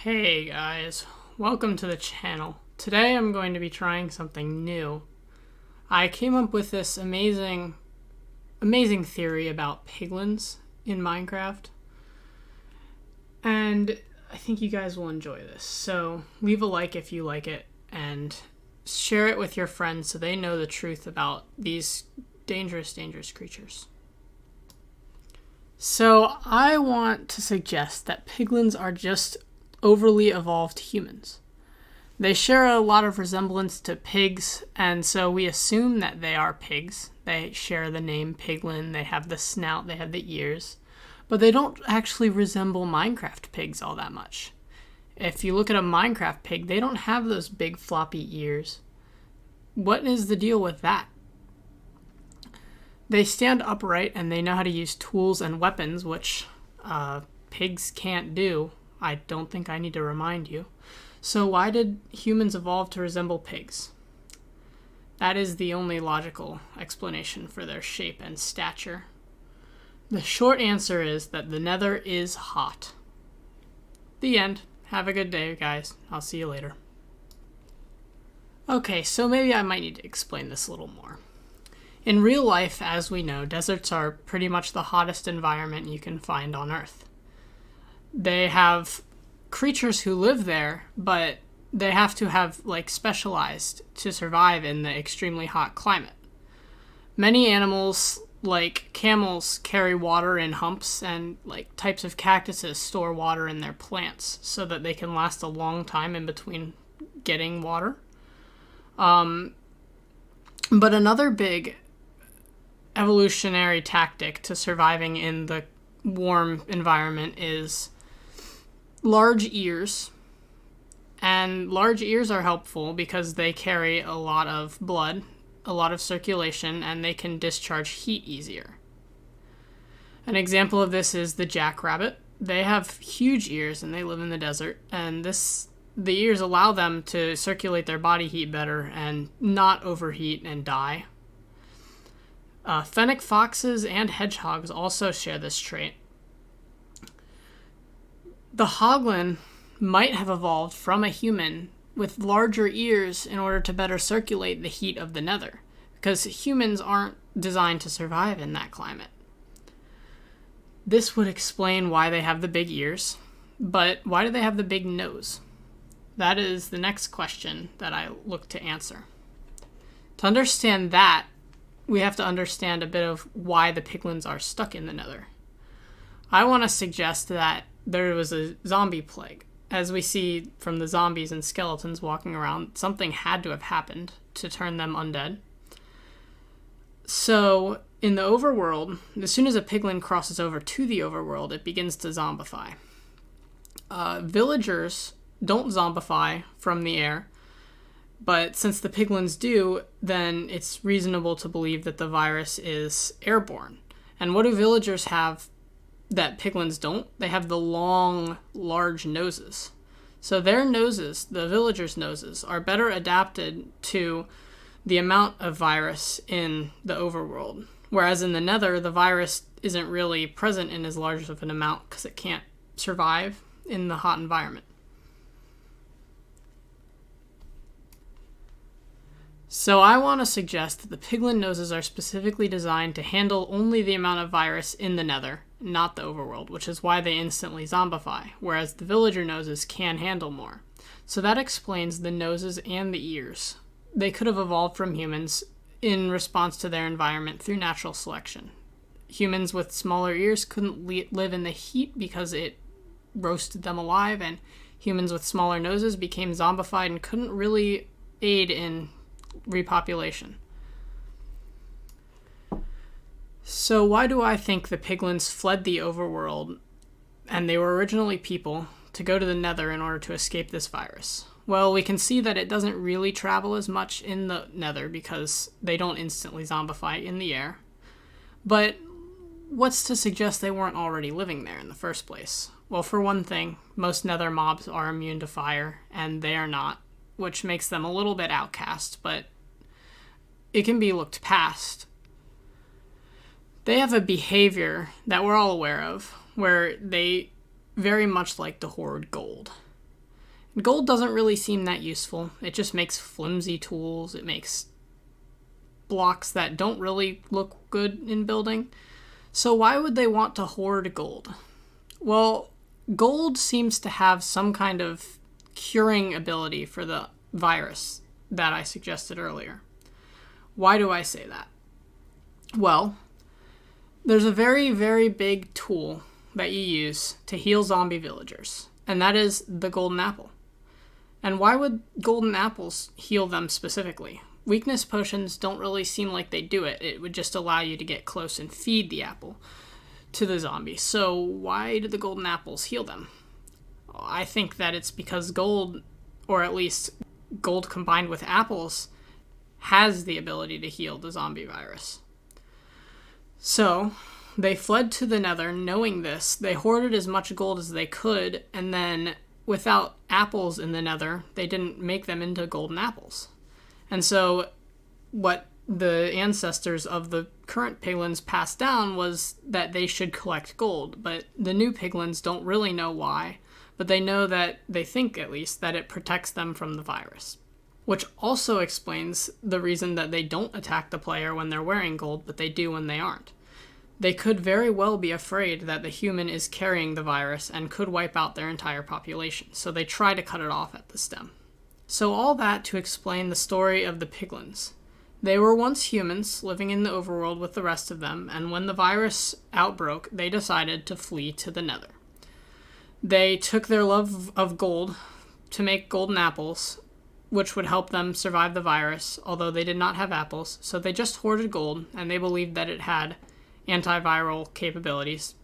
Hey guys, welcome to the channel. Today I'm going to be trying something new. I came up with this amazing theory about piglins in Minecraft, and I think you guys will enjoy this. So leave a like if you like it, and share it with your friends so they know the truth about these dangerous creatures. So I want to suggest that piglins are just overly evolved humans. They share a lot of resemblance to pigs, and so we assume that they are pigs. They share the name piglin, they have the snout, they have the ears, but they don't actually resemble Minecraft pigs all that much. If you look at a Minecraft pig, they don't have those big floppy ears. What is the deal with that? They stand upright and they know how to use tools and weapons, which pigs can't do. I don't think I need to remind you. So why did humans evolve to resemble pigs? That is the only logical explanation for their shape and stature. The short answer is that the Nether is hot. The end. Have a good day, guys. I'll see you later. Okay, so maybe I might need to explain this a little more. In real life, as we know, deserts are pretty much the hottest environment you can find on Earth. They have creatures who live there, but they have to have specialized to survive in the extremely hot climate. Many animals, like camels, carry water in humps, and types of cactuses store water in their plants so that they can last a long time in between getting water. But another big evolutionary tactic to surviving in the warm environment is large ears. And large ears are helpful because they carry a lot of blood, a lot of circulation, and they can discharge heat easier. An example of this is the jackrabbit. They have huge ears and they live in the desert, and the ears allow them to circulate their body heat better and not overheat and die. Fennec foxes and hedgehogs also share this trait. The hoglin might have evolved from a human with larger ears in order to better circulate the heat of the Nether, because humans aren't designed to survive in that climate. This would explain why they have the big ears, but why do they have the big nose? That is the next question that I look to answer. To understand that, we have to understand a bit of why the piglins are stuck in the Nether. I want to suggest that there was a zombie plague. As we see from the zombies and skeletons walking around, something had to have happened to turn them undead. So, in the overworld, as soon as a piglin crosses over to the overworld, it begins to zombify. Villagers don't zombify from the air, but since the piglins do, then it's reasonable to believe that the virus is airborne. And what do villagers have that piglins don't? They have the long, large noses. So their noses, the villagers' noses, are better adapted to the amount of virus in the overworld. Whereas in the Nether, the virus isn't really present in as large of an amount because it can't survive in the hot environment. So I want to suggest that the piglin noses are specifically designed to handle only the amount of virus in the Nether, not the overworld, which is why they instantly zombify, whereas the villager noses can handle more. So that explains the noses and the ears. They could have evolved from humans in response to their environment through natural selection. Humans with smaller ears couldn't live in the heat because it roasted them alive, and humans with smaller noses became zombified and couldn't really aid in repopulation. So why do I think the piglins fled the overworld, and they were originally people, to go to the Nether in order to escape this virus? Well, we can see that it doesn't really travel as much in the Nether because they don't instantly zombify in the air. But what's to suggest they weren't already living there in the first place? Well, for one thing, most Nether mobs are immune to fire, and they are not, which makes them a little bit outcast, but it can be looked past. They have a behavior that we're all aware of, where they very much like to hoard gold. Gold doesn't really seem that useful. It just makes flimsy tools. It makes blocks that don't really look good in building. So why would they want to hoard gold? Well, gold seems to have some kind of curing ability for the virus that I suggested earlier. Why do I say that? Well, there's a very, very big tool that you use to heal zombie villagers, and that is the golden apple. And why would golden apples heal them specifically? Weakness potions don't really seem like they do it. It would just allow you to get close and feed the apple to the zombie. So why do the golden apples heal them? I think that it's because gold, or at least gold combined with apples, has the ability to heal the zombie virus. So they fled to the Nether knowing this. They hoarded as much gold as they could, and then without apples in the Nether, they didn't make them into golden apples. And so what the ancestors of the current piglins passed down was that they should collect gold, but the new piglins don't really know why, but they know that, they think at least, that it protects them from the virus. Which also explains the reason that they don't attack the player when they're wearing gold, but they do when they aren't. They could very well be afraid that the human is carrying the virus and could wipe out their entire population, so they try to cut it off at the stem. So all that to explain the story of the piglins. They were once humans living in the overworld with the rest of them, and when the virus outbroke, they decided to flee to the Nether. They took their love of gold to make golden apples, which would help them survive the virus, although they did not have apples, so they just hoarded gold, and they believed that it had antiviral capabilities.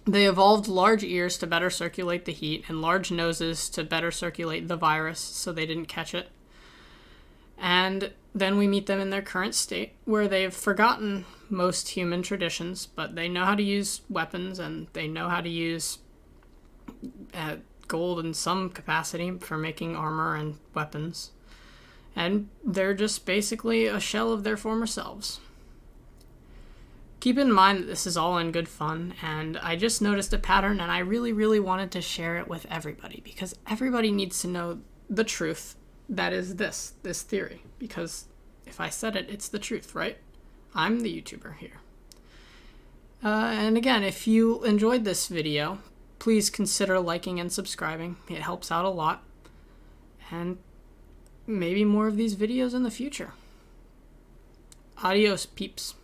They evolved large ears to better circulate the heat, and large noses to better circulate the virus so they didn't catch it. And then we meet them in their current state, where they've forgotten most human traditions, but they know how to use weapons, and they know how to use gold in some capacity for making armor and weapons. And they're just basically a shell of their former selves. Keep in mind that this is all in good fun, and I just noticed a pattern, and I really, really wanted to share it with everybody, because everybody needs to know the truth that is this theory, because if I said it, it's the truth, right? I'm the YouTuber here. And again, if you enjoyed this video, please consider liking and subscribing. It helps out a lot, and maybe more of these videos in the future. Adios, peeps.